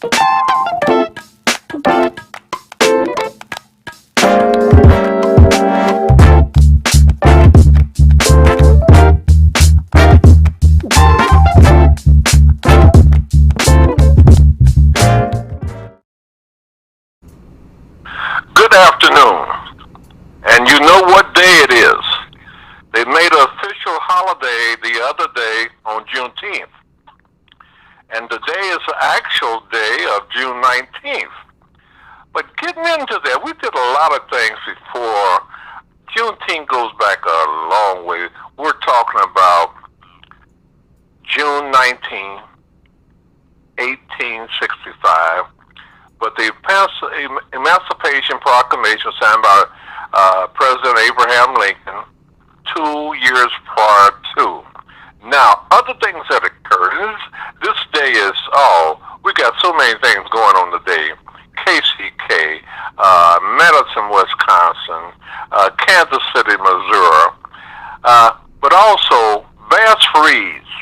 Good afternoon, and you know what day it is. They made an official holiday the other day on Juneteenth, and today is the actual day of June 19th. But getting into that, we did a lot of things before. Juneteenth goes back a long way. We're talking about June 19, 1865. But the Emancipation Proclamation signed by President Abraham Lincoln 2 years prior to. Now, other things that occurred, this day is, we got so many things going on today. KCK, Madison, Wisconsin, Kansas City, Missouri, but also Bass Reeves.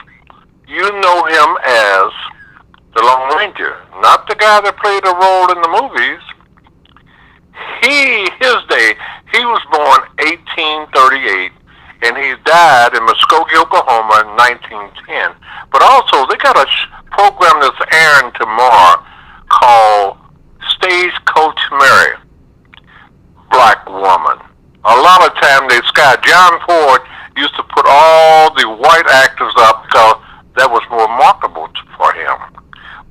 You know him as the Lone Ranger, not the guy that played a role in the movies. His day, he was born 1838, and he died in Muskogee, Oklahoma in 1910. But also, they got a program that's airing tomorrow called Stagecoach Mary, Black Woman. A lot of time John Ford used to put all the white actors up because that was more marketable for him.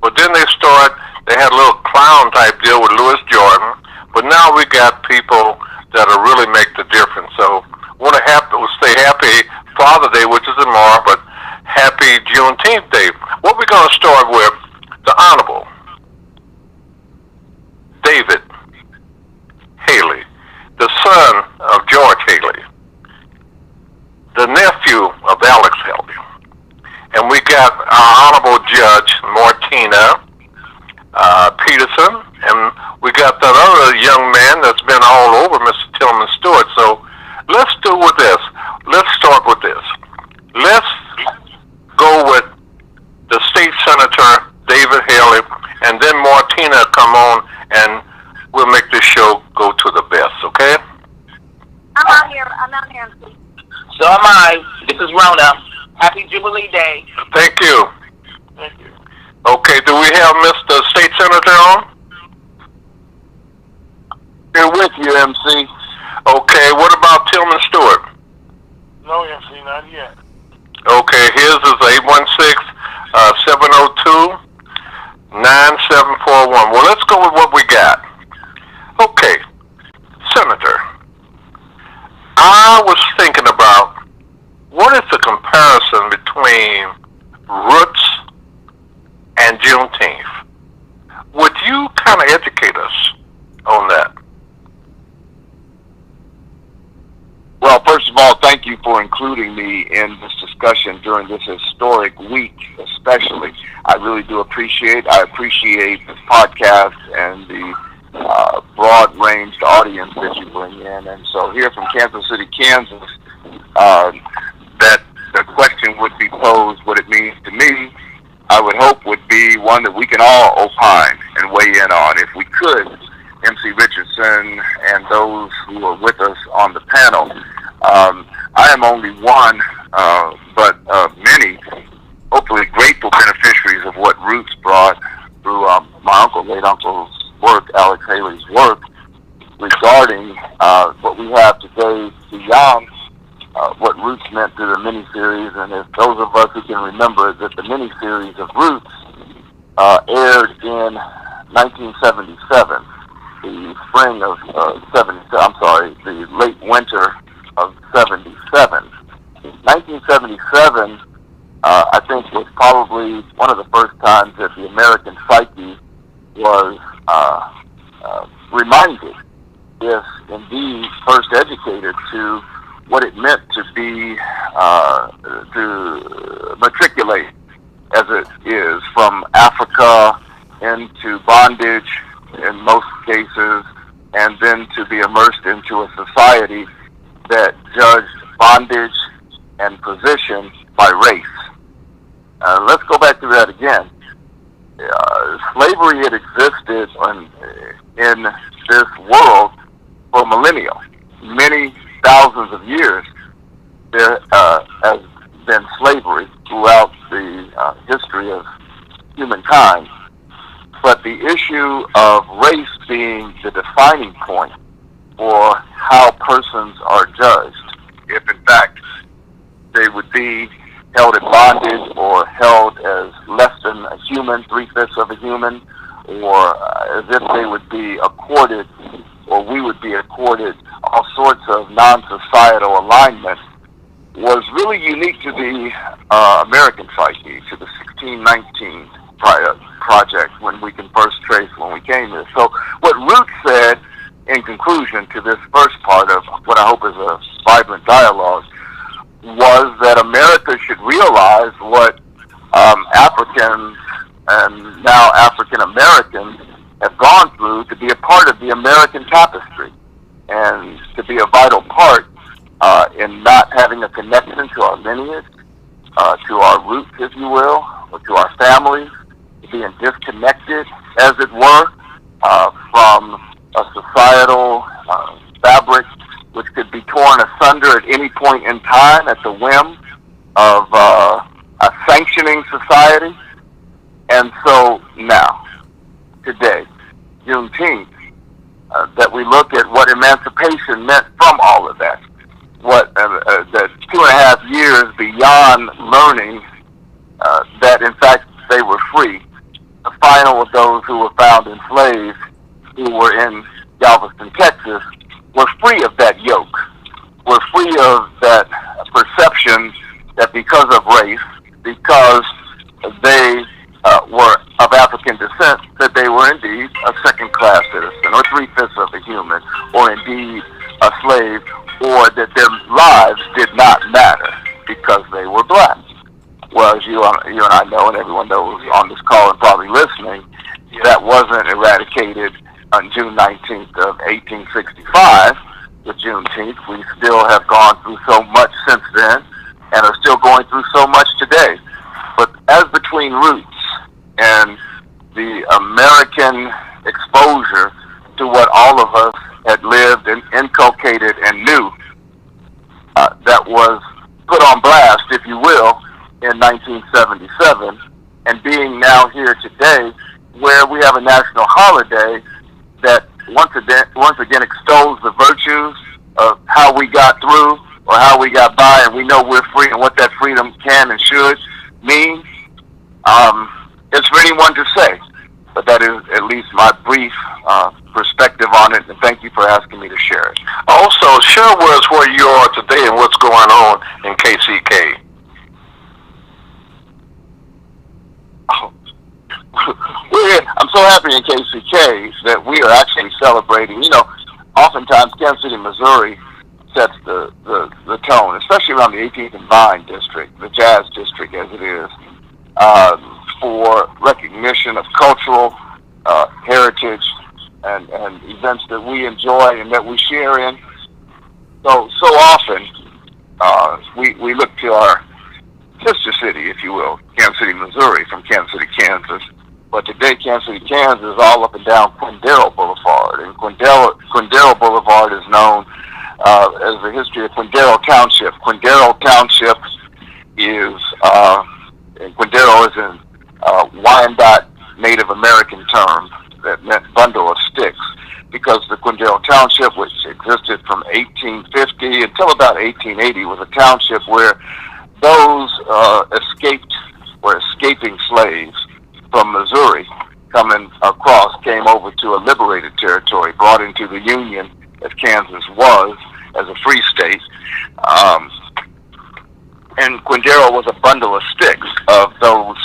But then they had a little clown type deal with Louis Jordan. But now we got people that'll really make the difference. So want to stay happy Father Day, which is tomorrow, but happy Juneteenth Day. What we're going to start with, the Honorable David Haley, the son of George Haley, the nephew of Alex Haley. And we got our Honorable Judge Martina Peterson, and we got that other young man that's been all over, Mr. Tillman Stewart. So let's do with this. Let's start with this. Let's go with the State Senator David Haley, and then Martina come on, and we'll make this show go to the best, okay? I'm out here, MC. So am I. This is Rona. Happy Jubilee Day. Thank you. Thank you. Okay, do we have Mr. State Senator on? Here with you, MC. Okay, what about Tillman Stewart? No, MC, not yet. Okay, his is 816-702-9741. Well, let's go with what we got. Okay, Senator, I was thinking about what is the comparison between Roots and Juneteenth? Would you kind of educate us on that? Well, first of all, thank you for including me in this discussion during this historic week, especially. I really do appreciate this podcast and the broad-ranged audience that you bring in. And so here from Kansas City, Kansas, that the question would be posed, what it means to me, I would hope would be one that we can all opine and weigh in on. If we could, MC Richardson and those who are with us on the panel, I am only one, but many, hopefully grateful beneficiaries of what Roots brought through my late uncle's work, Alex Haley's work, regarding what we have today beyond what Roots meant to the miniseries. And if those of us who can remember that the miniseries of Roots aired in 1977, the spring of the late winter of 77. 1977, I think, was probably one of the first times that the American psyche was reminded, if indeed first educated, to what it meant to be, to matriculate, as it is, from Africa into bondage in most cases, and then to be immersed into a society that judged bondage and position by race. Let's go back to that again. slavery had existed in this world for millennia, many thousands of years. There has been slavery throughout the history of humankind. But the issue of race being the defining point for how persons are judged, if in fact they would be held in bondage or held as less than a human, 3/5 of a human, or as if they would be accorded, or we would be accorded all sorts of non-societal alignment, was really unique to the American psyche, to the 1619 project, when we can first trace when we came here. So what Ruth said in conclusion to this first part of what I hope is a vibrant dialogue was that America should realize what Africans and now African Americans have gone through to be a part of the American tapestry and to be a vital part in not having a connection to our lineage, to our roots, if you will, or to our families, being disconnected, as it were, from a societal fabric which could be torn asunder at any point in time at the whim of a sanctioning society. And so now, today, Juneteenth, that we look at what emancipation meant from all of that. What that 2.5 years beyond learning that in fact they were free. The final of those who were found enslaved, who were in Galveston, Texas, were free of that yoke. Were free of that perception that because of race, because they were of African descent, that they were indeed a second-class citizen, or 3/5 of a human, or indeed a slave, or that their lives did not matter because they were black. Well, as you and I know, and everyone knows on this call and probably listening, that wasn't eradicated on June 19th of 1865 with Juneteenth. We still have gone through so much since then and are still going through so much today. But as between roots and the American exposure to what all of us had lived and inculcated and knew, that was put on blast, if you will, in 1977, and being now here today, where we have a national holiday that once again extols the virtues of how we got through or how we got by, and we know we're free and what that freedom can and should mean. It's for anyone to say, but that is at least my brief perspective on it, and thank you for asking me to share it. Also, share with us where you are today and what's going on in KCK. I'm so happy in KCK that we are actually celebrating. You know, oftentimes Kansas City, Missouri sets the tone, especially around the 18th and Vine district, the Jazz district as it is, for recognition of cultural heritage and events that we enjoy and that we share in. So often we look to our sister city, if you will, Kansas City, Missouri, from Kansas City, Kansas. But today, Kansas City, Kansas is all up and down Quindaro Boulevard. And Quindaro Boulevard is known as the history of Quindaro Township. Quindaro Township is, Quindaro is a Wyandotte Native American term that meant bundle of sticks, because the Quindaro Township, which existed from 1850 until about 1880, was a township where those escaping slaves from Missouri coming across came over to a liberated territory, brought into the Union as Kansas was, as a free state. And Quindaro was a bundle of sticks of those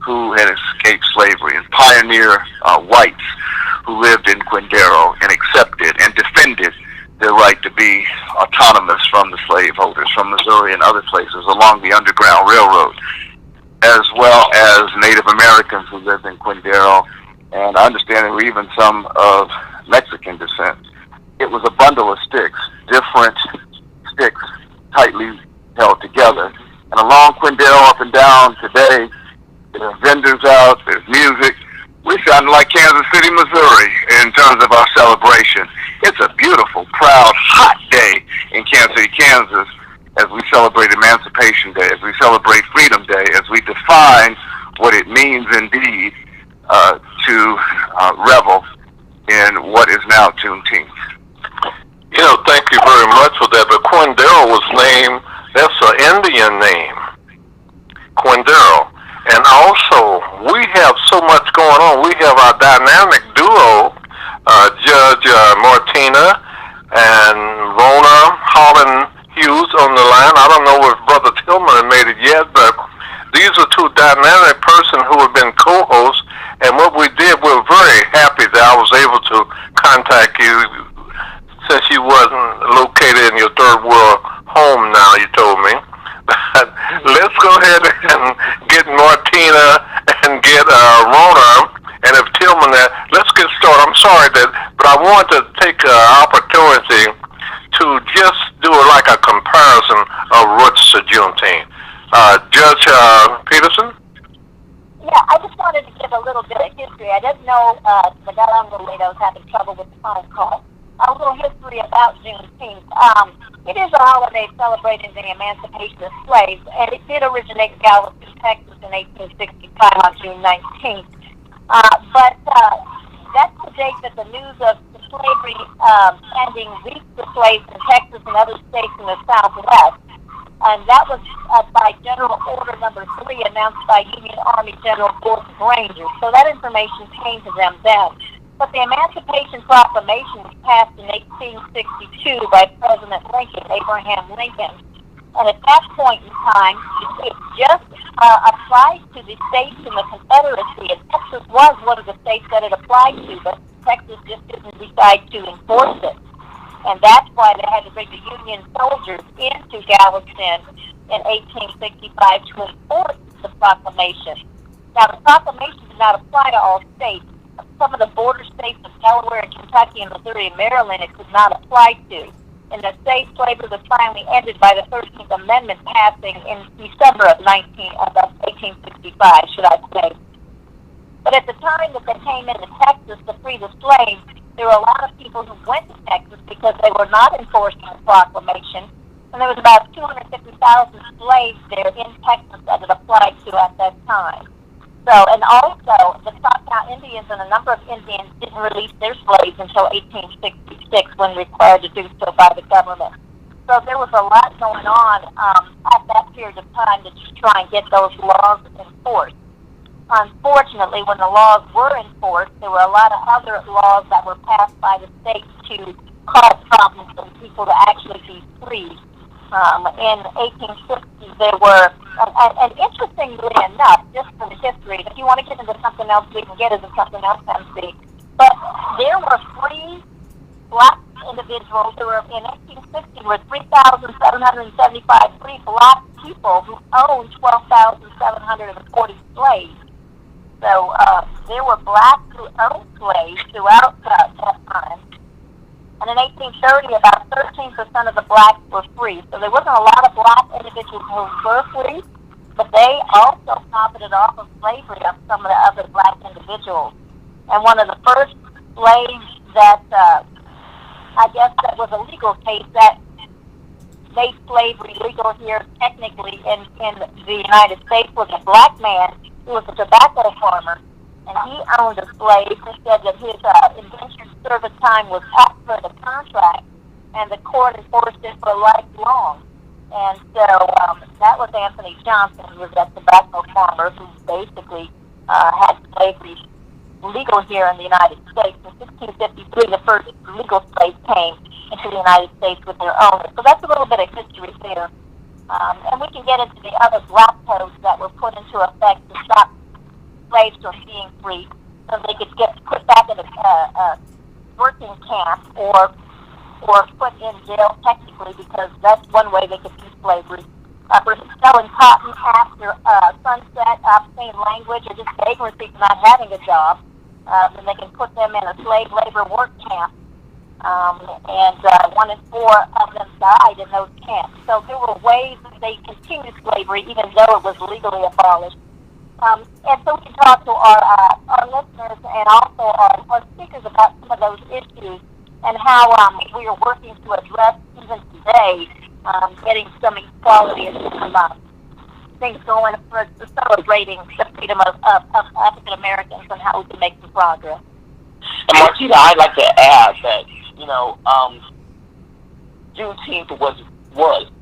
who had escaped slavery, and pioneer whites who lived in Quindaro and accepted and defended their right to be autonomous from the slaveholders from Missouri and other places along the Underground Railroad, as well as Native Americans who lived in Quindaro, and I understand there were even some of Mexican descent. It was a bundle of sticks, different sticks tightly held together. And along Quindaro up and down today, there are vendors out, there's music. We sound like Kansas City, Missouri in terms of our celebration. It's a beautiful, proud, hot day in Kansas City, Kansas, as we celebrate Emancipation Day, as we celebrate Freedom Day, as we define what it means indeed to revel in what is now Juneteenth. Thank you very much for that. But Quindaro was named, that's an Indian name, Quindaro. And also, we have so much going on. We have our dynamic duo, Judge Martina and Rona Holland Hughes on the line. I don't know if Brother Tillman made it yet, but these are two dynamic persons who have been co-hosts. And what we did, we were very happy that I was able to contact you since you wasn't located in your third world home now, you told me. Let's go ahead and get Martina and get Rona, and if Tillman, let's get started. I'm sorry but I want to take an opportunity to just do like a comparison of roots to Juneteenth. Judge Peterson? Yeah, I just wanted to give a little bit of history. I didn't know, I got on a little late. I was having trouble with the phone call. A little history about Juneteenth. It is a holiday celebrating the emancipation of slaves, and it did originate in Galveston, Texas in 1865 on June 19th. But that's the date that the news of the slavery ending reached the slaves in Texas and other states in the Southwest. And that was by General Order Number 3 announced by Union Army General Gordon Granger. So that information came to them then. But the Emancipation Proclamation was passed in 1862 by President Lincoln, Abraham Lincoln. And at that point in time, it just applied to the states in the Confederacy. And Texas was one of the states that it applied to, but Texas just didn't decide to enforce it. And that's why they had to bring the Union soldiers into Galveston in 1865 to enforce the proclamation. Now, the proclamation did not apply to all states. Some of the border states of Delaware and Kentucky and Missouri and Maryland it could not apply to. And the state slavery was finally ended by the 13th Amendment passing in December of 1865, should I say. But at the time that they came into Texas to free the slaves, there were a lot of people who went to Texas because they were not enforcing the proclamation. And there was about 250,000 slaves there in Texas that it applied to at that time. So, and also, the Choctaw Indians and a number of Indians didn't release their slaves until 1866 when required to do so by the government. So there was a lot going on at that period of time to just try and get those laws enforced. Unfortunately, when the laws were enforced, there were a lot of other laws that were passed by the states to cause problems for people to actually be freed. In 1860, there were, and interestingly enough, just for the history, if you want to get into something else, we can get into something else, MC. But there were free black individuals who were, in 1860, there were 3,775 free black people who owned 12,740 slaves. So there were blacks who owned slaves throughout that time. And in 1830, about 13% of the blacks were free. So there wasn't a lot of black individuals who were free, but they also profited off of slavery of some of the other black individuals. And one of the first slaves that, I guess that was a legal case that made slavery legal here technically in the United States was a black man who was a tobacco farmer. And he owned a slave who said that his indentured service time was up for the contract, and the court enforced it for lifelong. And so that was Anthony Johnson, who was that tobacco farmer who basically had slavery legal here in the United States. In 1653, the first legal slaves came into the United States with their owners. So that's a little bit of history there. And we can get into the other black codes that were put into effect to stop slaves from being free, so they could get put back in a working camp or put in jail technically, because that's one way they could do slavery. For selling cotton after sunset, obscene language, or just vagrancy for not having a job, then they can put them in a slave labor work camp. And 1 in 4 of them died in those camps. So there were ways that they continued slavery even though it was legally abolished. And so we can talk to our listeners and also are speakers about some of those issues and how we are working to address even today, getting some equality and some things going for celebrating the freedom of African Americans and how we can make some progress. And Martina, I'd like to add that, Juneteenth was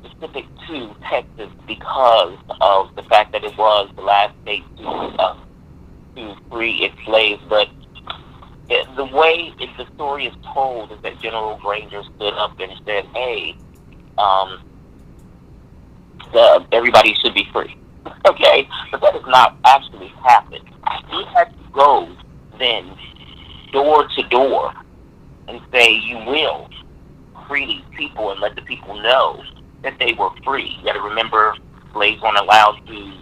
specific to Texas because of the fact that it was the last state to free its slaves. But the way the story is told is that General Granger stood up and said, "Hey, everybody should be free." Okay, but that has not actually happened. He had to go then door to door and say, "You will free these people and let the people know that they were free." You got to remember, slaves weren't allowed to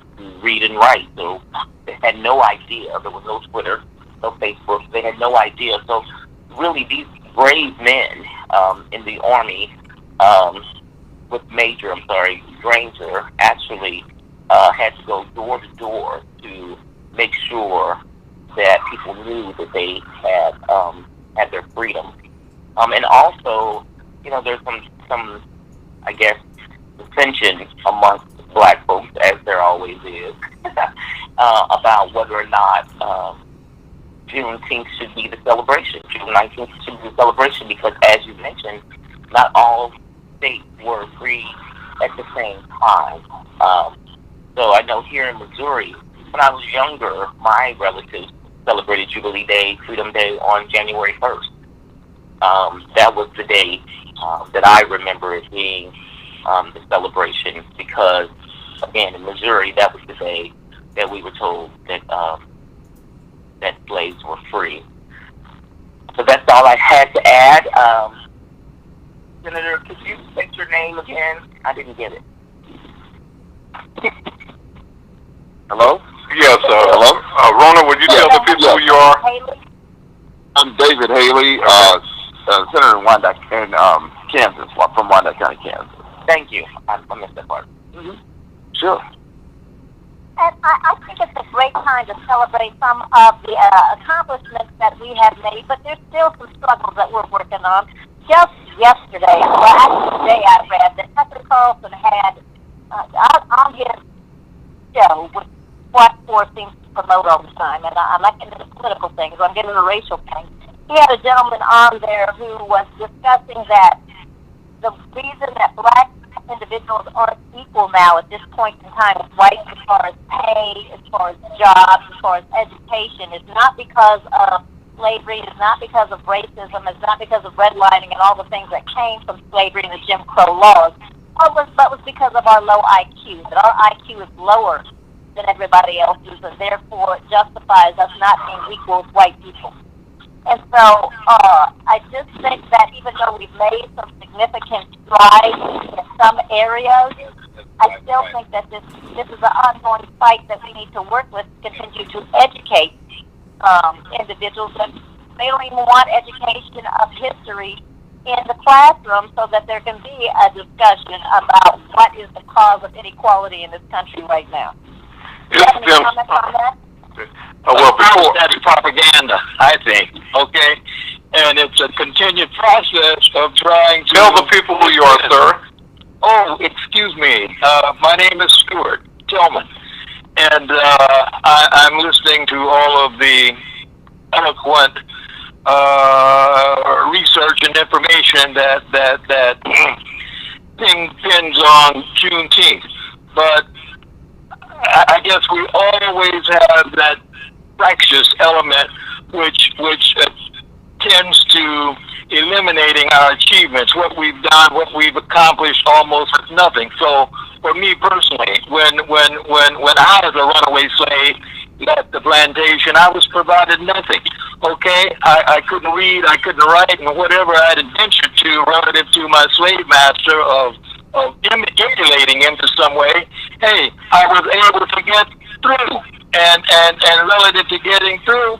read and write, so they had no idea. There was no Twitter, no Facebook. They had no idea. So really, these brave men in the Army, with Granger, actually had to go door to door to make sure that people knew that they had their freedom. And also, there's some, I guess, dissension amongst black folks, as there always is, about whether or not Juneteenth should be the celebration. June 19th should be the celebration because, as you mentioned, not all states were free at the same time. So I know here in Missouri, when I was younger, my relatives celebrated Jubilee Day, Freedom Day on January 1st. That was the day that I remember it being the celebration because, again, in Missouri, that was the day that we were told that that slaves were free. So that's all I had to add. Senator, could you state your name again? I didn't get it. Hello? Yes, hello? Rona, would you tell the people who you are? I'm David Haley, Senator in Wyandotte, Kansas, from Wyandotte County, Kansas. Thank you. I missed that part. Mm-hmm. Sure. And I think it's a great time to celebrate some of the accomplishments that we have made, but there's still some struggles that we're working on. Just yesterday, today I read that Tucker Carlson had on his show, which Black Force seems to promote all the time, and I'm not getting into political things, I'm getting into racial things. He had a gentleman on there who was discussing that the reason that black individuals aren't equal now at this point in time with whites as far as pay, as far as jobs, as far as education is not because of slavery, it's not because of racism, it's not because of redlining and all the things that came from slavery and the Jim Crow laws, but was because of our low IQ, that our IQ is lower than everybody else's, and therefore it justifies us not being equal with white people. And so I just think that even though we've made some significant strides in some areas, I still think that this is an ongoing fight that we need to work with to continue to educate individuals. That they don't even want education of history in the classroom so that there can be a discussion about what is the cause of inequality in this country right now. Do you have any comments on that? That's propaganda, I think. Okay, and it's a continued process of trying to tell the people who you are, sir. Oh, excuse me. My name is Stuart Tillman, and I'm listening to all of the eloquent research and information that pins on Juneteenth, but I guess we always have that fractious element which tends to eliminating our achievements, what we've done, what we've accomplished, almost nothing. So for me personally, when I was a runaway slave, left the plantation, I was provided nothing. Okay, I couldn't read, I couldn't write, and whatever I had adventured to relative to my slave master of emulating him to some way, hey, I was able to get through. And relative to getting through,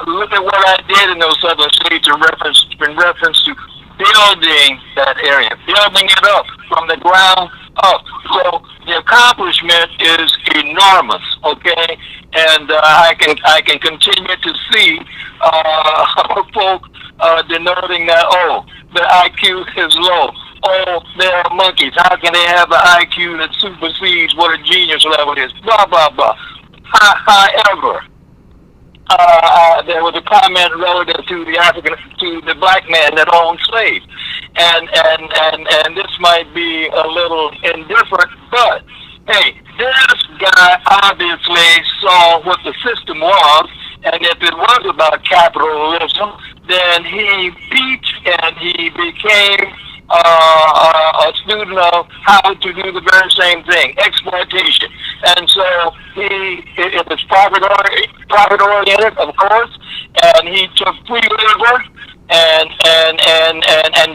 look at what I did in those southern states in reference to building that area, building it up from the ground up. So the accomplishment is enormous, okay? And I can continue to see folk denoting that, oh, the IQ is low. Oh, they're monkeys. How can they have an IQ that supersedes what a genius level is? Blah, blah, blah. However, there was a comment relative to the black man that owned slaves, and this might be a little indifferent, but hey, this guy obviously saw what the system was, and if it was about capitalism, then he beat and he became a student of how to do the very same thing, exploitation. And so it was profit oriented, of course, and he took free labor and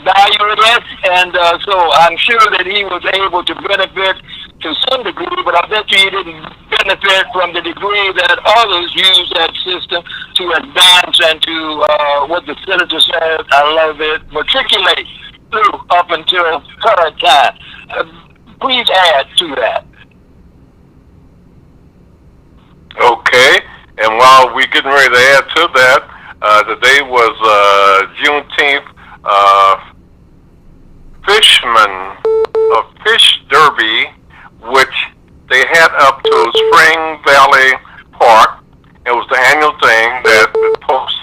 valued it, and so I'm sure that he was able to benefit to some degree, but I bet you he didn't benefit from the degree that others use that system to advance and to what the senator said, I love it, matriculate through up until current time. Please add to that. Okay, and while we're getting ready to add to that, today was Juneteenth fish derby, which they had up to Spring Valley Park. It was the annual thing that posts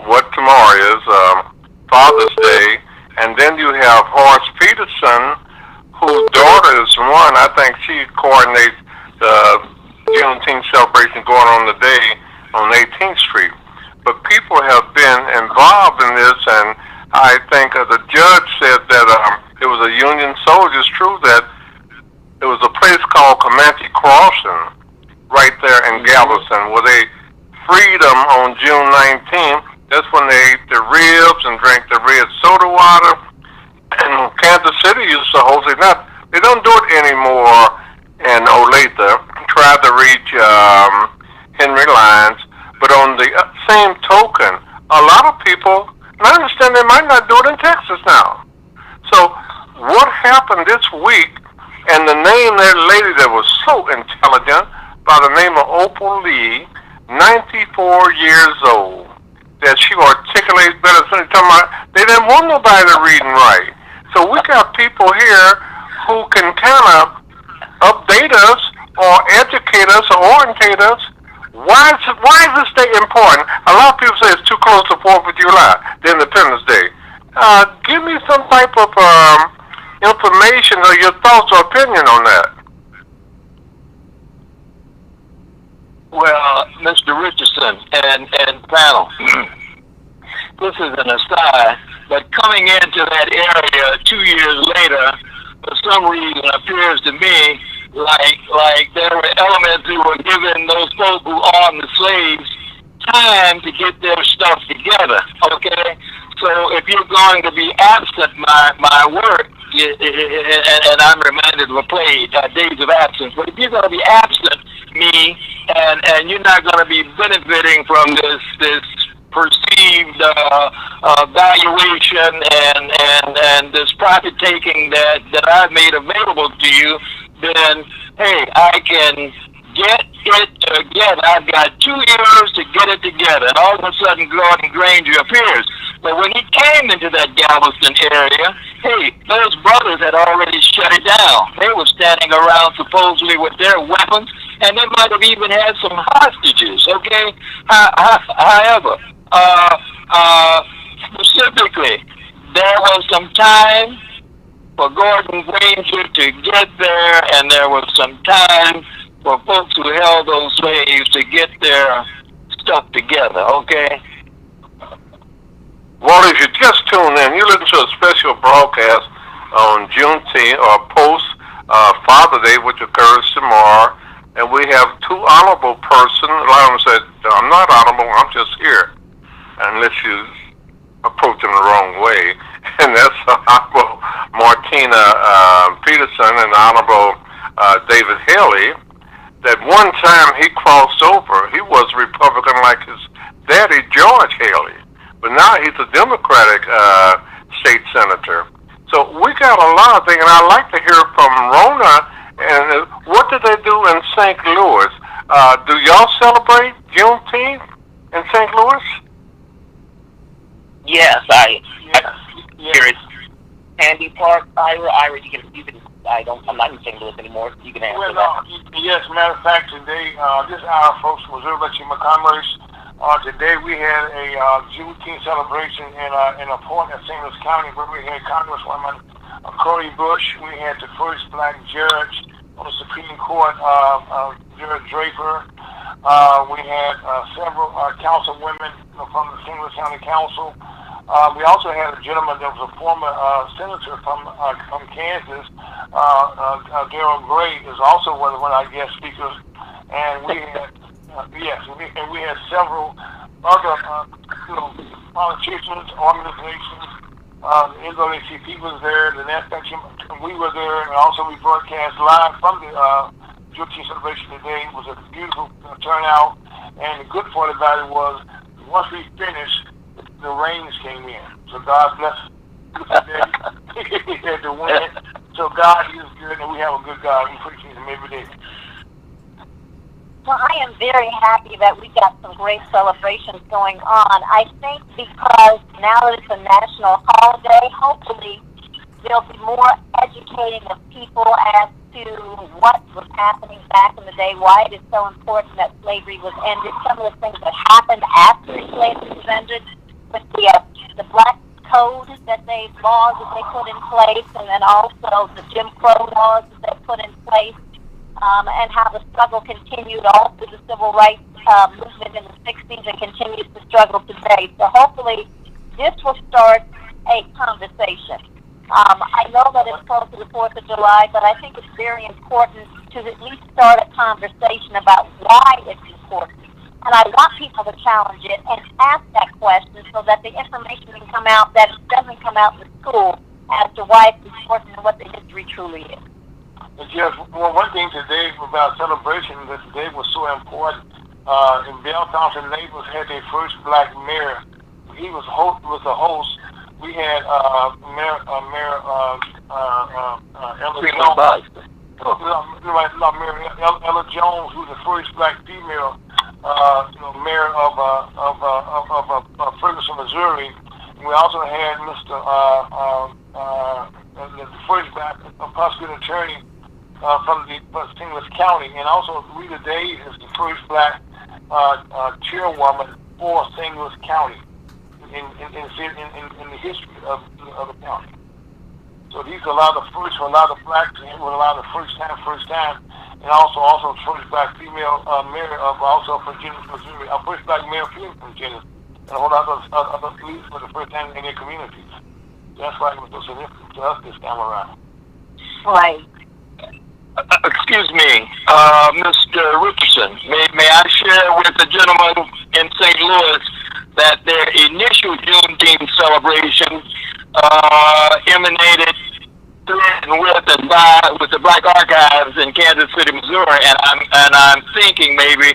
what tomorrow is, Father's Day. And then you have Horace Peterson, whose daughter is one. I think she coordinates the Juneteenth celebration going on today on 18th Street. But people have been involved in this, and I think the judge said that it was a Union soldier. It's true that it was a place called Comanche Crossing right there in Galveston, where they freed them on June 19th. That's when they ate the ribs and drank the red soda water. And Kansas City used to host it. Now, they don't do it anymore in Olathe. Tried to reach Henry Lyons. But on the same token, a lot of people, and I understand they might not do it in Texas now. So what happened this week, and the name of that lady that was so intelligent, by the name of Opal Lee, 94 years old, that she articulates better. So they didn't want nobody to read and write. So we got people here who can kind of update us or educate us or orientate us. Why is this day important? A lot of people say it's too close to 4th of July, the Independence Day. Give me some type of information or your thoughts or opinion on that. Well, Mr. Richardson and panel, this is an aside, but coming into that area 2 years later, for some reason, appears to me like there were elements who were giving those folk who owned the slaves time to get their stuff together, okay? So if you're going to be absent my work, and I'm reminded of a play, Days of Absence, but if you're going to be absent me, and you're not going to be benefiting from this perceived valuation and this profit taking that I've made available to you, then hey, I can get it together. I've got 2 years to get it together, and all of a sudden Gordon Granger appears. But when he came into that Galveston area, hey, those brothers had already shut it down. They were standing around supposedly with their weapons, and they might have even had some hostages, okay? However, specifically, there was some time for Gordon Granger to get there, and there was some time for folks who held those slaves to get their stuff together, okay? Well, if you just tune in, you listen to a special broadcast on Juneteenth or post Father Day, which occurs tomorrow, and we have two honorable persons. A lot of them said, I'm not honorable, I'm just here, unless you approach them the wrong way. And that's Honorable Martina Peterson and Honorable David Haley. That one time he crossed over, he was a Republican like his daddy, George Haley. But now he's a Democratic state senator. So we got a lot of things, and I'd like to hear from Rona. And what do they do in St. Louis? Do y'all celebrate Juneteenth in St. Louis? Yes, I hear it. Candy Park, Ira, you can. I'm not in St. Louis anymore. You can answer Well, that. yes, matter of fact, today, this hour, folks, Missouri Election Commerce. Today we had a Juneteenth celebration in a port in St. Louis County where we had Congresswoman Cody Bush. We had the first black judge on the Supreme Court, Judge Draper. We had several councilwomen from the St. Louis County Council. We also had a gentleman that was a former senator from Kansas. Darrell Gray is also one of our guest speakers, and we had we had several other politicians, organizations. The NAACP was there, the NASDAQ, we were there, and also we broadcast live from the Juneteenth celebration today. It was a beautiful turnout, and the good part about it was once we finished, the rains came in. So God bless us today. We had to win. So God is good, and we have a good God. We appreciate Him every day. Well, I am very happy that we got some great celebrations going on. I think because now that it's a national holiday, hopefully there'll be more educating of people as to what was happening back in the day, why it is so important that slavery was ended, some of the things that happened after slavery was ended, with the black code laws that they put in place, and then also the Jim Crow laws that they put in place, and how the struggle continued all through the civil rights movement in the 60s and continues to struggle today. So hopefully this will start a conversation. I know that it's close to the 4th of July, but I think it's very important to at least start a conversation about why it's important. And I want people to challenge it and ask that question so that the information can come out that doesn't come out in school as to why it's important and what the history truly is. Yes, well, one thing today about celebration that today was so important. In Bell Thompson, neighbors had their first black mayor. He was the host. We had Mayor Ella Jones, who was the first black female, mayor of Ferguson, Missouri. We also had the first black prosecuting attorney from St. Louis County, and also Rita Days is the first black chairwoman for St. Louis County in the history of the county. So these are a lot of firsts for a lot of blacks, and a lot of first time, and also first black female mayor of also Virginia, Missouri, first black mayor from Virginia, and a whole lot of other police for the first time in their communities. That's why it was so significant to us this time around. Right. Excuse me, Mr. Richardson, may I share with the gentleman in St. Louis that their initial Juneteenth celebration emanated with the Black Archives in Kansas City, Missouri, and I'm thinking maybe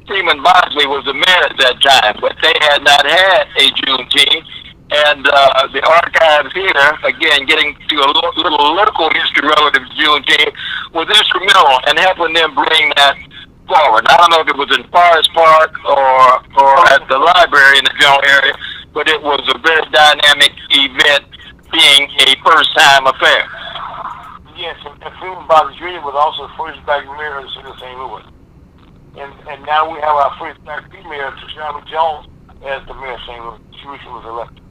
Freeman Bosley was the mayor at that time, but they had not had a Juneteenth. And the archives here, again, getting to a little local history relative to Juneteenth, was instrumental in helping them bring that forward. I don't know if it was in Forest Park or at the library in the general area, but it was a very dynamic event, being a first-time affair. Yes, and Freeman Bosley Jr. was also the first black mayor of the city of St. Louis. And now we have our first black female, Tashana Jones, as the mayor of St. Louis. She recently was elected.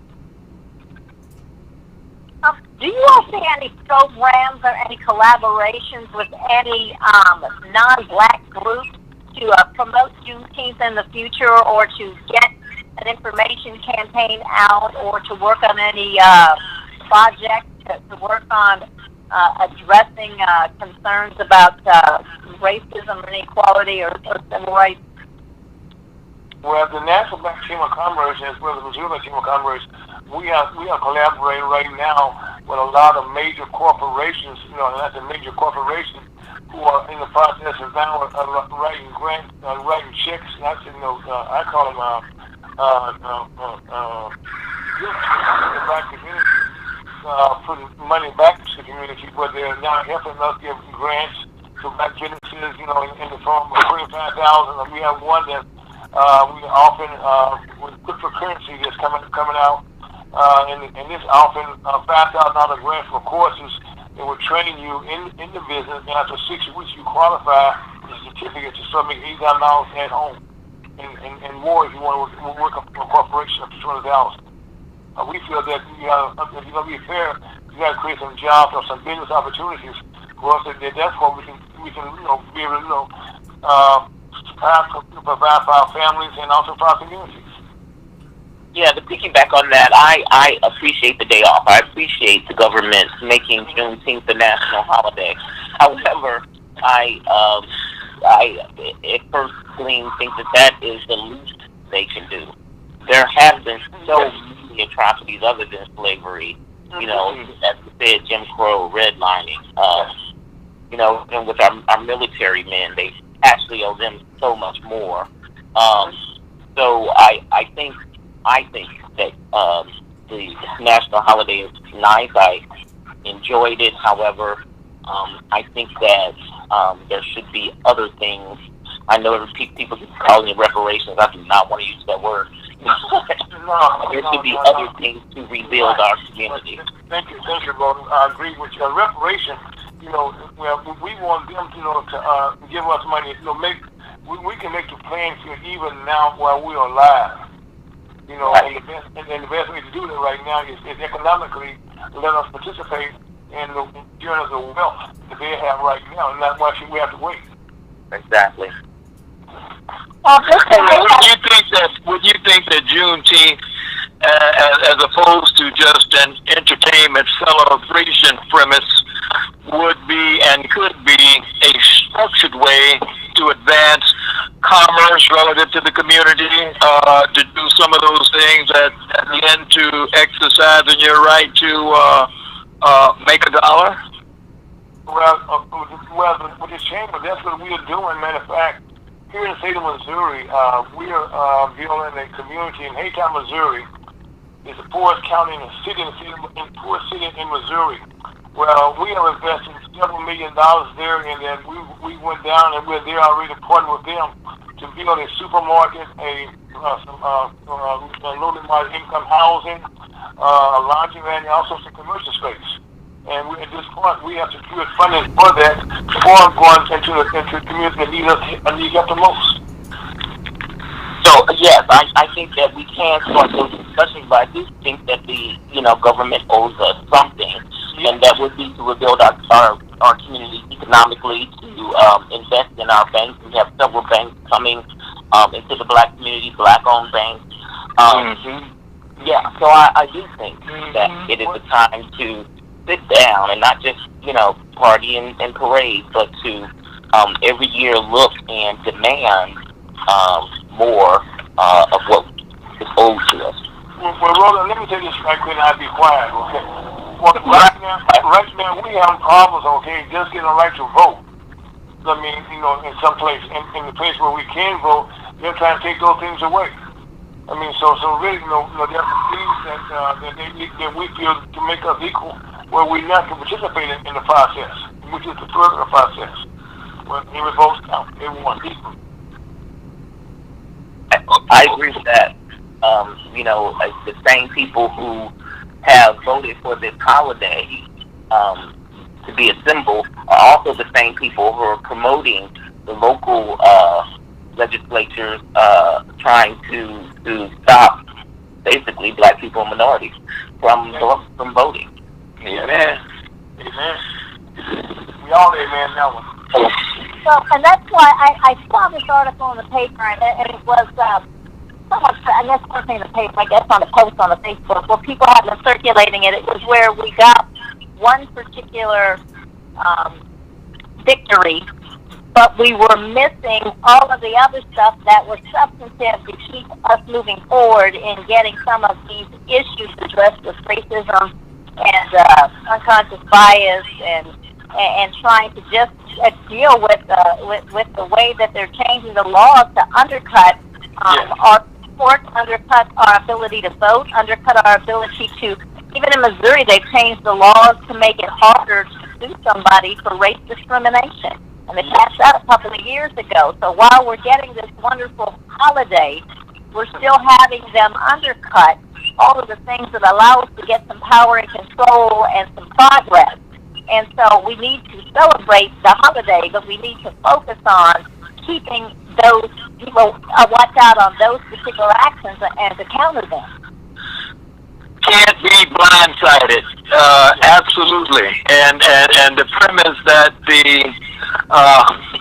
Do you all see any programs or any collaborations with any non-black groups to promote Juneteenth in the future, or to get an information campaign out, or to work on any project to work on addressing concerns about racism, inequality, or civil rights? Well, the National Black Chamber of Commerce, as well as the Missouri Black Chamber of Commerce, we are collaborating right now with a lot of major corporations, and that's a major corporation who are in the process of now writing grants, writing checks. I call them the black community, putting money back to the community, but they're now helping us give grants to black businesses, in the form of $25,000. We have one that we often with cryptocurrency that's coming out. and this often $5,000 grant for courses that will train you in the business. And after 6 weeks, you qualify for the certificate to start making $8,000 at home, and more if you want to work for a corporation up to $200,000. We feel that if you're going to be fair, you got to create some jobs or some business opportunities for us. That's what we can be able to provide for our families and also for our communities. Yeah, to piggyback on that, I appreciate the day off. I appreciate the government making Juneteenth a national holiday. However, I at first gleam think that is the least they can do. There have been so many atrocities other than slavery. As you said, Jim Crow, redlining. And with our military men, they actually owe them so much more. So I think that the national holiday is nice. I enjoyed it. However, I think that there should be other things. I know people keep calling it reparations. I do not want to use that word. There should be other things to rebuild our community. Thank you, Gordon. I agree with you. Reparation, we want them, to give us money. We can make the playing field even now while we are alive. Right. And the best way to do that right now is economically let us participate in the journeys of wealth that they have right now, and that's why we have to wait. Exactly. Would you think that Juneteenth, as opposed to just an entertainment celebration premise, would be and could be a structured way to advance commerce relative to the community, to do some of those things that lend to exercising your right to make a dollar? Well, with the chamber, that's what we are doing. Matter of fact, here in the state of Missouri, we are building a community in Haytown, Missouri. It's the poorest county in the city, poorest city in Missouri. Well, we have invested several $1 million there, and then we went down and we're there already partnered with them to build a supermarket, some low to moderate income housing, a laundromat, and also some commercial space. And at this point, we have secured funding for that before going into the community that need help the most. So yes, I think that we can start those discussions, but I do think that the government owes us something, and that would be to rebuild our community economically, to invest in our banks. We have several banks coming into the black community, black-owned banks. Yeah, so I do think that it is a time to sit down and not just party and parade, but to every year look and demand more of what is owed to us. Well, Roland, let me tell you this right quick, and I'll be quiet, okay? Well, right now we have problems, okay, just getting the right to vote. I mean, in some place, in the place where we can vote, they're trying to take those things away. I mean, so really, there are things that we feel to make us equal, where we not can participate in the process, which is the further process. When every vote counts, everyone equal. I agree with that. The same people who have voted for this holiday to be a symbol are also the same people who are promoting the local legislatures trying to stop basically black people and minorities from voting. Amen. We all amen that one. So, and that's why I saw this article in the paper, and it was somewhat, and that's one thing in the paper, I guess, on the post on the Facebook, where people have been circulating it. It was where we got one particular victory, but we were missing all of the other stuff that was substantive to keep us moving forward in getting some of these issues addressed with racism and unconscious bias and trying to just deal with the way that they're changing the laws to undercut our support, undercut our ability to vote, undercut our ability to, even in Missouri, they've changed the laws to make it harder to sue somebody for race discrimination. And they passed that a couple of years ago. So while we're getting this wonderful holiday, we're still having them undercut all of the things that allow us to get some power and control and some progress. And so we need to celebrate the holiday, but we need to focus on keeping those people, watch out on those particular actions and to counter them. Can't be blindsided, absolutely. And the premise that the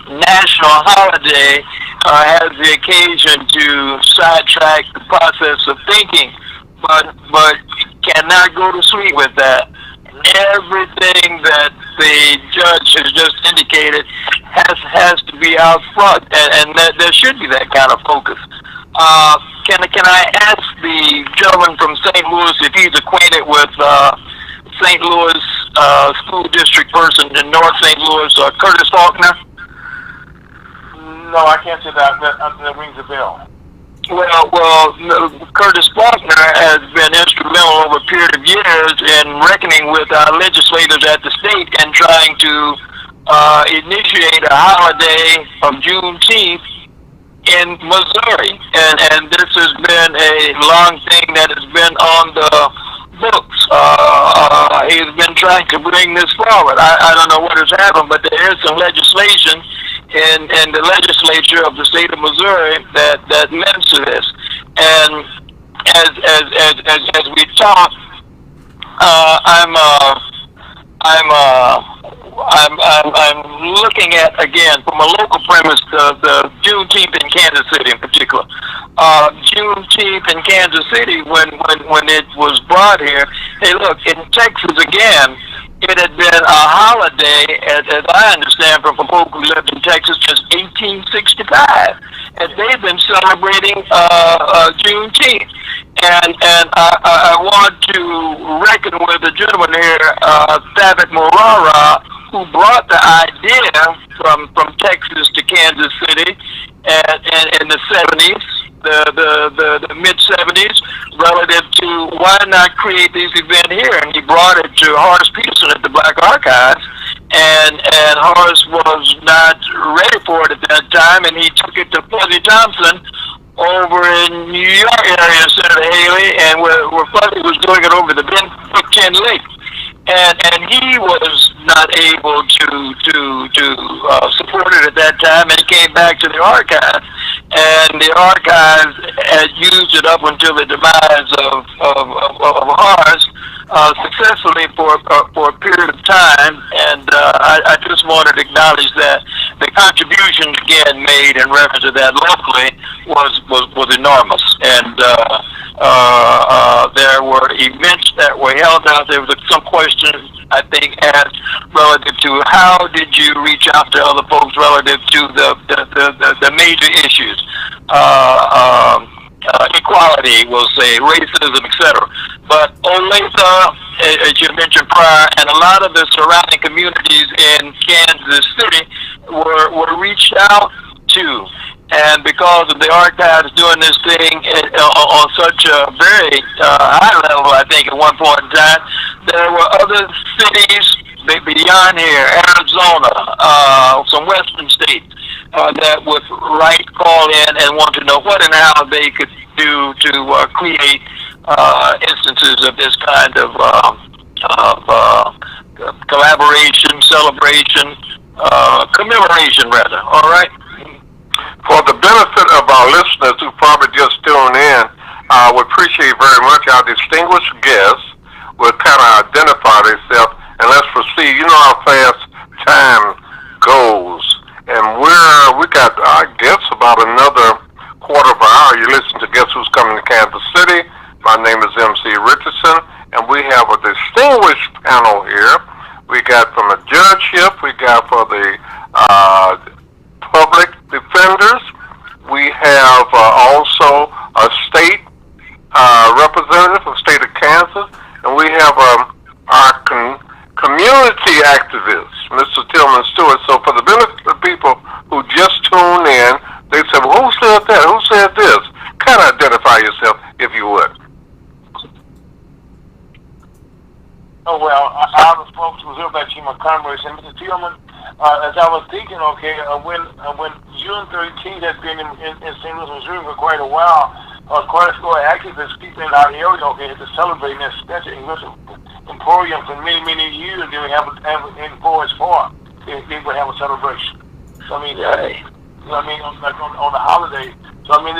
national holiday has the occasion to sidetrack the process of thinking, but cannot go to sleep with that. Everything that the judge has just indicated has to be out front, and there should be that kind of focus. Can I ask the gentleman from St. Louis if he's acquainted with St. Louis school district person in North St. Louis, Curtis Faulkner? No, I can't say that. That rings a bell. Well, Curtis Faulkner has been instrumental over a period of years in reckoning with our legislators at the state and trying to initiate a holiday of Juneteenth in Missouri. And this has been a long thing that has been on the books. He's been trying to bring this forward. I don't know what has happened, but there is some legislation in the legislature of the state of Missouri that lends to this. And as we talk, I'm looking at, again, from a local premise, the Juneteenth in Kansas City in particular. Juneteenth in Kansas City, when it was brought here, hey, look, in Texas again, it had been a holiday, as I understand from folk who lived in Texas, since 1865, and they've been celebrating Juneteenth. And I want to reckon with the gentleman here, Thabit Morara, who brought the idea from Texas to Kansas City and in the 70s, the mid-70s, relative to why not create this event here. And he brought it to Horace Peterson at the Black Archives, and Horace was not ready for it at that time, and he took it to Fuzzy Thompson over in New York area, Senator Haley, and where Fuzzy was doing it over the Bend Brook 10 Lake. And he was not able to support it at that time, and he came back to the archives. And the archives had used it up until the demise of Horace successfully for a period of time. And I just wanted to acknowledge that the contributions again made in reference to that locally was enormous. And there were events that were held out. There was some questions, I think, asked relative to how did you reach out to other folks relative to the major issues, equality, we'll say, racism, etc. But Olathe, as you mentioned prior, and a lot of the surrounding communities in Kansas City were reached out to. And because of the archives doing this thing on such a very high level, I think, at one point in time, there were other cities beyond here, Arizona, some western states, that would call in and want to know what and how they could do to create instances of this kind of collaboration, celebration, commemoration, rather. All right? For the benefit of our listeners who probably just tuned in, we appreciate very much our distinguished guests will kind of identify themselves, and let's proceed. You know how fast time goes, and we got, I guess, about another quarter of an hour. You listen to Guess Who's Coming to Kansas City. My name is MC Richardson, and we have a distinguished panel here. We got from the judgeship, we got for the public defenders. We have also a state representative from the state of Kansas, and we have our community activist, Mr. Tillman Stewart. So for the benefit of people who just tuned in, they said, well, who said that? Who said this? Kind of identify yourself, if you would. Oh, well, I was folks was here by Chief Montgomery, and Mr. Tillman, as I was thinking, okay, when June 13th had been in St. Louis, Missouri for quite a while, quite a few activists, people in our area, okay, to celebrate this special English emporium for many, many years. They would have in Forest Park. They would have a celebration. So I mean, you know what I mean, on the holiday. So I mean,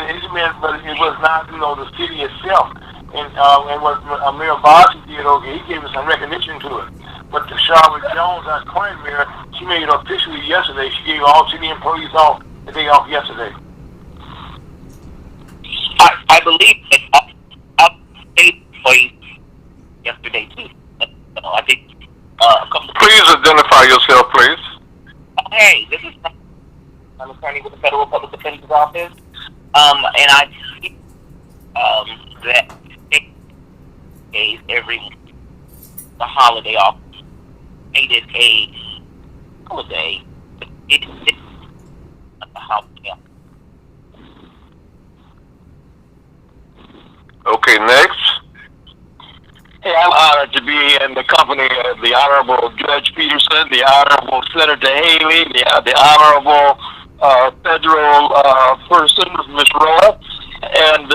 but it was not, the city itself. And what Mayor Boston did, okay, he gave us some recognition to it. But the Charlotte Jones, our current mayor, she made it officially yesterday. She gave all city employees off the day off yesterday. I believe that state employees yesterday too. So I think a couple. Please identify yourself, please. Hey, this is I'm attorney with the Federal Public Defender's Office, and I see that state days every the holiday off made it a holiday. It is a holiday. Okay, next. Hey, I'm honored to be in the company of the Honorable Judge Peterson, the Honorable Senator Haley, the Honorable Federal person, Ms. Rolla, and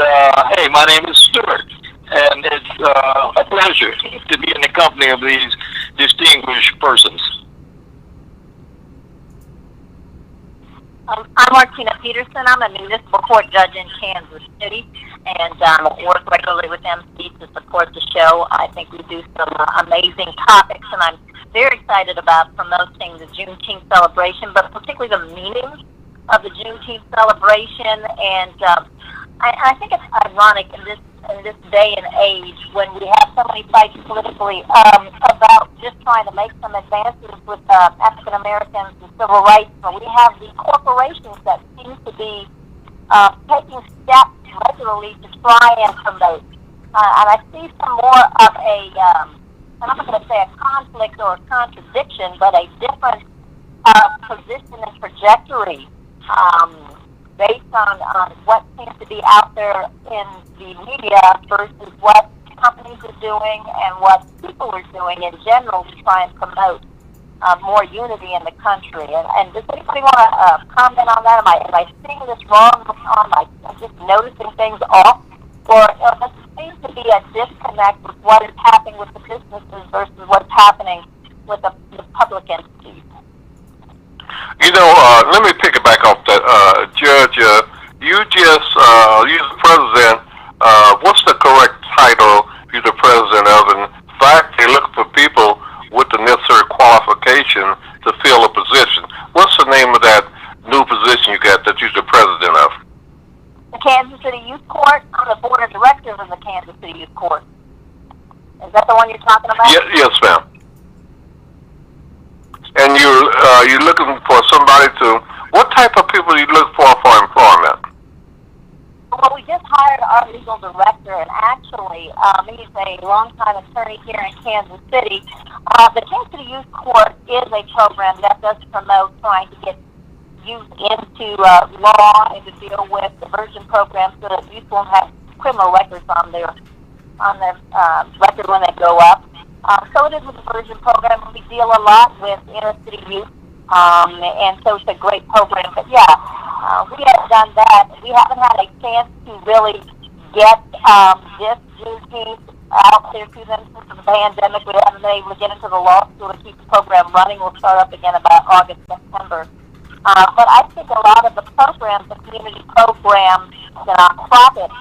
hey, my name is Stuart, and it's a pleasure to be in the company of these distinguished persons. I'm Martina Peterson. I'm a municipal court judge in Kansas City, and work regularly with MC to support the show. I think we do some amazing topics, and I'm very excited about promoting the Juneteenth celebration, but particularly the meaning of the Juneteenth celebration. And I think it's ironic in this day and age when we have so many fights politically about just trying to make some advances with African Americans and civil rights, but we have the corporations that seem to be taking steps regularly to try and promote. And I see some more of I'm not going to say a conflict or a contradiction, but a different position and trajectory based on what seems to be out there in the media versus what companies are doing and what people are doing in general to try and promote more unity in the country. And does anybody want to comment on that? Am I seeing this wrong? Am I just noticing things off? Or does it seem to be a disconnect with what is happening with the businesses versus what's happening with the public entities? Let me pick it back off that. Judge, you're the president. What's the correct title you're the president of? In fact, they look for people with the necessary qualification to fill a position. What's the name of that new position you got that you're the president of? The Kansas City Youth Court. I'm the board of directors of the Kansas City Youth Court. Is that the one you're talking about? Yes, ma'am. And you're looking for somebody to. What type of people do you look for employment? Well, we just hired our legal director, and actually, he's a longtime attorney here in Kansas City. The Kansas City Youth Court is a program that does promote trying to get youth into law and to deal with diversion programs so that youth won't have criminal records on their record when they go up. So it is a diversion program. We deal a lot with inner city youth, and so it's a great program. But yeah, we have done that. We haven't had a chance to really get this Juneteenth out there to them since the pandemic. We haven't been able to get into the law school to keep the program running. We'll start up again about August, September. But I think a lot of the programs, the community programs, the nonprofits,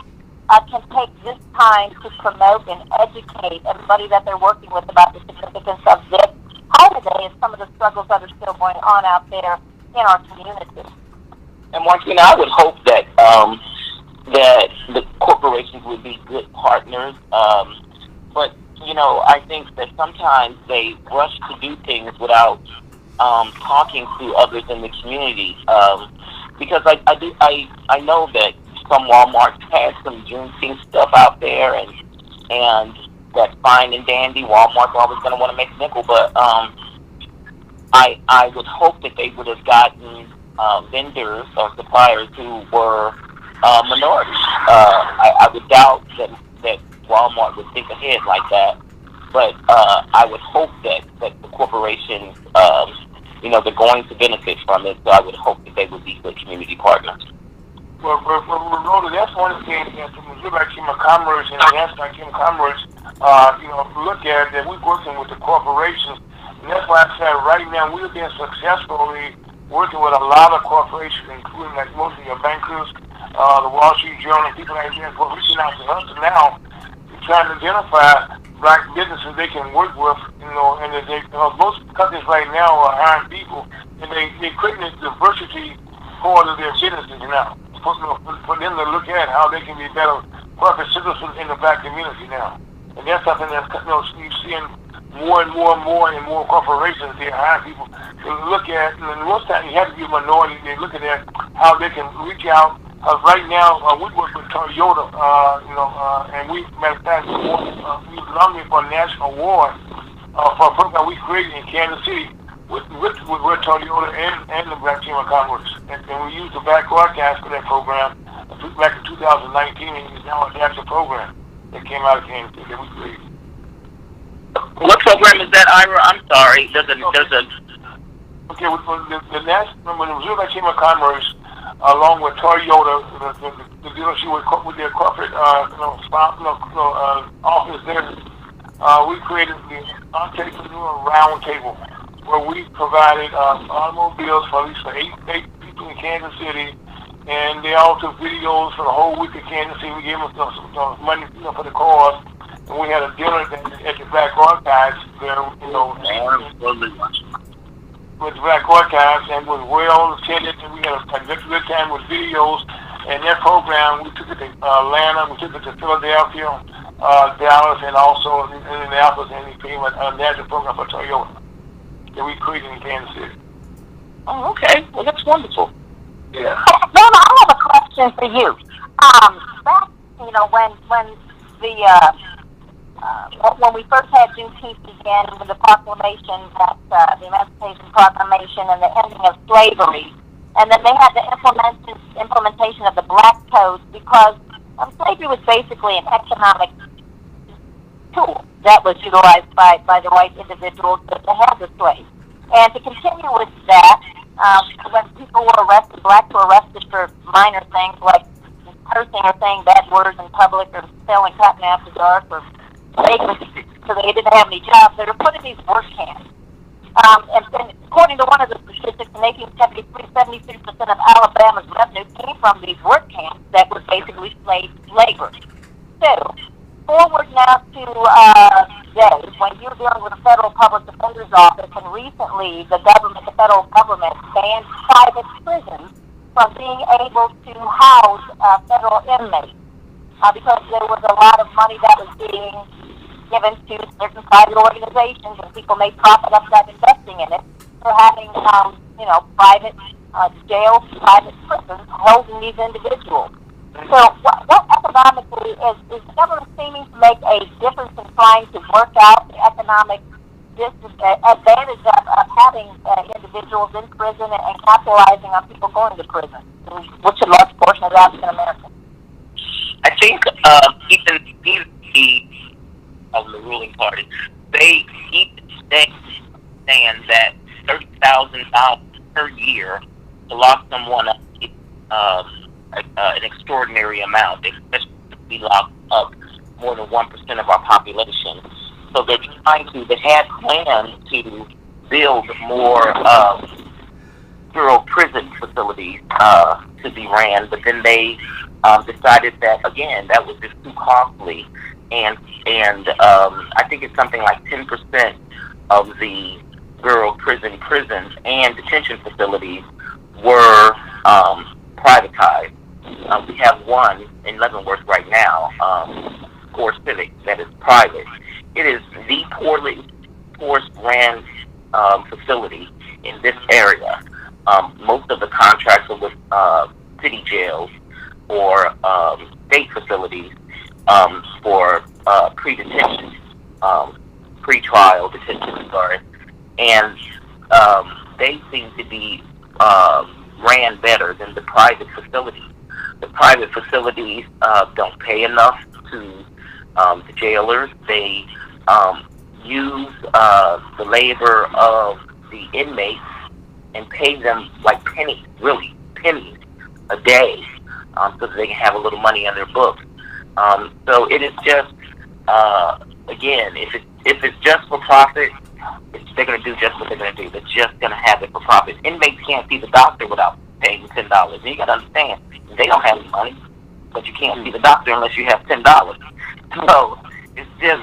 can take this time to promote and educate everybody that they're working with about the significance of this holiday and some of the struggles that are still going on out there in our community. And Martina, I would hope that that the corporations would be good partners. But I think that sometimes they rush to do things without talking to others in the community. Because I know that some Walmarts had some Juneteenth stuff out there, and that's fine and dandy. Walmart's always going to want to make a nickel, but I would hope that they would have gotten vendors or suppliers who were minorities. I would doubt that Walmart would think ahead like that, but I would hope that the corporations, they're going to benefit from it, so I would hope that they would be good community partners. Rhoda, that's one thing that the Missouri Chamber of Commerce and the National Chamber of Commerce, look at, that we're working with the corporations. And that's why I said right now we've been successfully working with a lot of corporations, including like most of your bankers, the Wall Street Journal, people like that, who are reaching out to us now, trying to identify black businesses they can work with, and that most companies right now are hiring people, and they're creating this diversity part of their businesses now, for them to look at how they can be better corporate citizens in the black community now. And that's something that you're seeing more and more corporations. They're hiring people to look at, and most time you have to be a minority. They're looking at how they can reach out. Right now, we work with Toyota, and matter of fact, we nominated for a national award for a program we created in Kansas City with Toyota and the Black Chamber of Commerce. And we used the Black broadcast for that program back in 2019, and it's now an actual program that came out of Kansas City that we created. What program is that, Ira? I'm sorry. Okay, the Missouri Chamber of Commerce, along with Toyota, the dealership with their corporate office there, we created the Entrepreneur Roundtable, where we provided automobiles for at least for eight people in Kansas City, and they all took videos for the whole week in Kansas City. We gave them some money for the cars, and we had a dinner at the Black Archives there, with the Black Archives, and was well attended, and we had a good time with videos. And that program, we took it to Atlanta, we took it to Philadelphia, Dallas, and also Indianapolis, and we became a national program for Toyota that we created in Kansas City. Oh, okay. Well, that's wonderful. Yeah. Mama, I have a question for you. Back, when we first had Juneteenth began with the proclamation that the Emancipation Proclamation and the ending of slavery, and then they had the implementation of the Black Code, because slavery was basically an economic tool that was utilized by the white individuals to have the slaves. And to continue with that, when people were arrested, blacks were arrested for minor things like cursing or saying bad words in public or selling cotton after dark or vagrancy, so they didn't have any jobs. They were put in these work camps. And according to one of the statistics, in 1873, 73% of Alabama's revenue came from these work camps that were basically slave labor. So, forward now to today, when you're dealing with the Federal Public Defender's Office, and recently the federal government banned private prisons from being able to house federal inmates because there was a lot of money that was being given to certain private organizations, and people made profit off that investing in it for having, private jails, private prisons holding these individuals. So what economically is the government seeming to make a difference in trying to work out the economic advantage of having individuals in prison and capitalizing on people going to prison, which a large portion is African American? I think even of the ruling party, they stand that $30,000 per year to lock someone up an extraordinary amount, especially to be locked up more than 1% of our population. So they had plans to build more federal prison facilities to be ran, but then they decided that, again, that was just too costly. And I think it's something like 10% of the borough prisons and detention facilities were privatized. We have one in Leavenworth right now, Core Civic, that is private. It is the poorest ran facility in this area. Most of the contracts are with city jails or state facilities for pre-detention, pre-trial detention, and they seem to be ran better than the private facilities. The private facilities don't pay enough to the jailers. They use the labor of the inmates and pay them like pennies a day so that they can have a little money on their books. So it is just, again, if it's just for profit, they're going to do just what they're going to do. They're just going to have it for profit. Inmates can't see the doctor without paying $10. And you got to understand, they don't have any money, but you can't see the doctor unless you have $10. So it's just,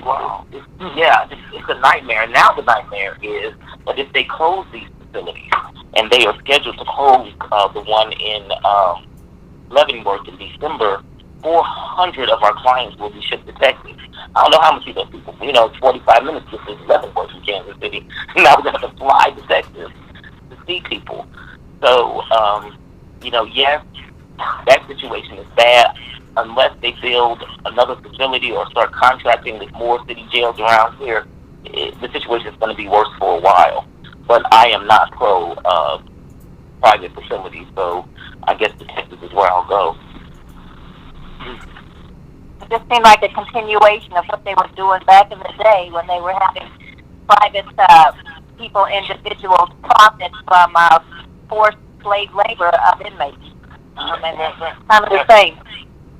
it's a nightmare. Now the nightmare is that if they close these facilities, and they are scheduled to close the one in Leavenworth in December, 400 of our clients will be shipped to Texas. I don't know how much of those people, it's 45 minutes to Leavenworth from Kansas City. Now we're going to have to fly to Texas to see people. So, yes, that situation is bad. Unless they build another facility or start contracting with more city jails around here, the situation is going to be worse for a while. But I am not pro private facilities, so I guess the Texas is where I'll go. It just seemed like a continuation of what they were doing back in the day when they were having private individuals profit from forced slave labor of inmates. And it's kind of the same.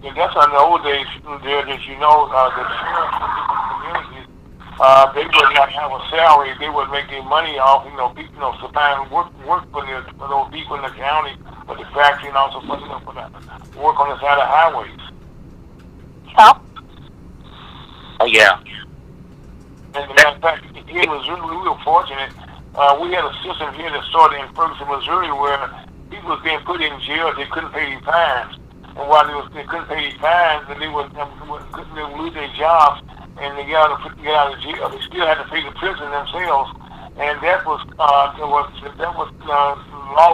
Yeah, that's on the old days there that the sheriffs in different communities, they would not have a salary. They would make their money off, people, supplying work for those people in the county, for the factory, and also for the work on the side of highways. Oh, yeah. And as a matter of fact, here in Missouri, we were fortunate. We had a system here that started in Ferguson, Missouri, where people was being put in jail. They couldn't pay their fines. And while they couldn't pay their fines, and they would lose their jobs, and they get out of jail, they still had to pay the prison themselves. And that was law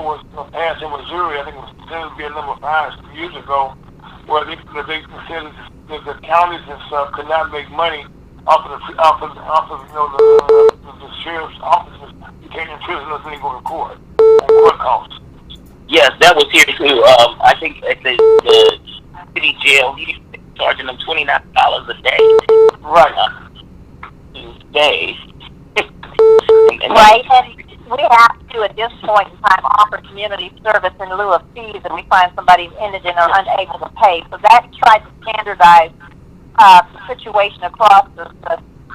was passed in Missouri. I think it was Senate Bill number 5 years ago, where they said that the counties and stuff could not make money off of the sheriff's offices detaining prisoners when they go to court on court costs. Yes, that was here too. I think at the city jail, he's charging them $29 a day. Right. To stay. Right, and we have to, at this point in time, offer community service in lieu of fees, and we find somebody indigent or unable to pay. So that tried to standardize the situation across the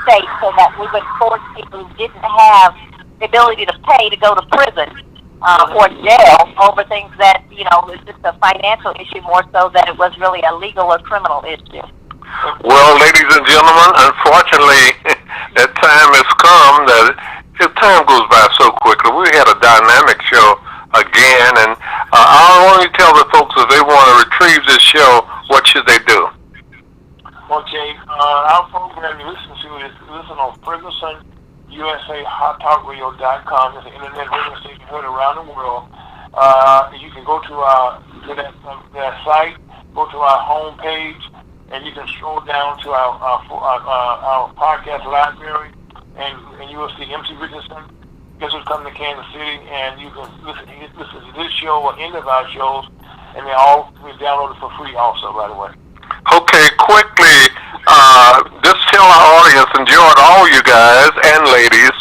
state so that we would force people who didn't have the ability to pay to go to prison or jail over things that, was just a financial issue more so than it was really a legal or criminal issue. Well, ladies and gentlemen, unfortunately, that time has come that time goes by so quickly. We had a dynamic show again, and I'll only tell the folks if they want to retrieve this show, what should they do? Okay, our program you listen to is on Ferguson USA HotTalkRadio.com. It's an internet radio station heard around the world. You can go to that site, go to our home page, and you can scroll down to our podcast library, and you will see MC Richardson. Guess who's coming to Kansas City, and you can listen to this show or any of our shows, and they all be downloaded for free also, by the way. Okay, quickly, just tell our audience, enjoyed all you guys and ladies,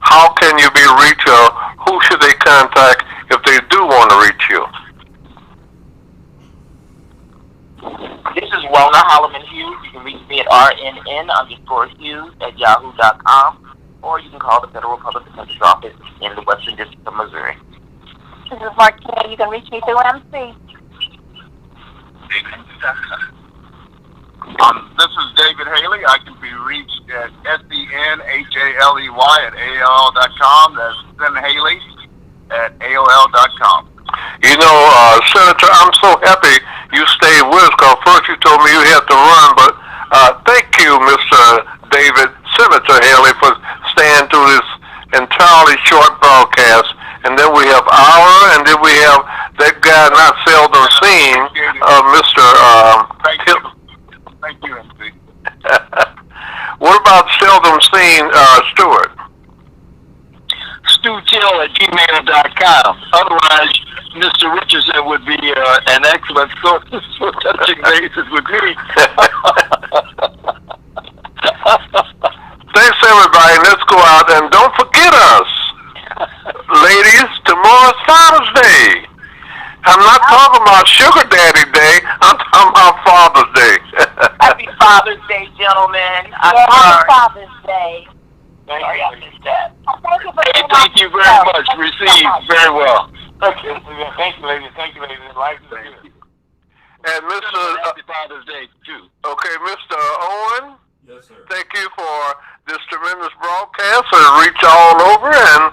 how can you be reached, or who should they contact if they do want to reach you? This is Rona Holloman Hughes. You can reach me at rnn_Hughes@yahoo.com, or you can call the Federal Public Defender's Office in the Western District of Missouri. This is Martina. You can reach me through MC. This is David Haley. I can be reached at SENHALEY@AOL.com. That's Sen Haley @AOL.com. Senator, I'm so happy you stayed with us, because first you told me you had to run, but thank you, Mr. David, Senator Haley, for staying through this entirely short broadcast. And then we have Our, and then we have that guy not seldom seen, Mr. Thank you, MC. What about seldom seen Stewart? StuChill@gmail.com. Otherwise, Mr. Richardson would be an excellent source for touching bases with me. Thanks, everybody. Let's go out, and don't forget us. Ladies, tomorrow's Father's Day. I'm not talking about sugar daddy. Day, gentlemen. Happy Father's Day. Thank Sorry, I you. missed that. Thank you for Hey, being thank on you the very show. much. Thank you so Received much. very well. Okay. Thank you, ladies. Thank you, ladies. Life is Thank good. you. And Mr. Happy Father's Day, too. Okay, Mr. Owen, Yes, sir. thank you for this tremendous broadcast. And reach all over and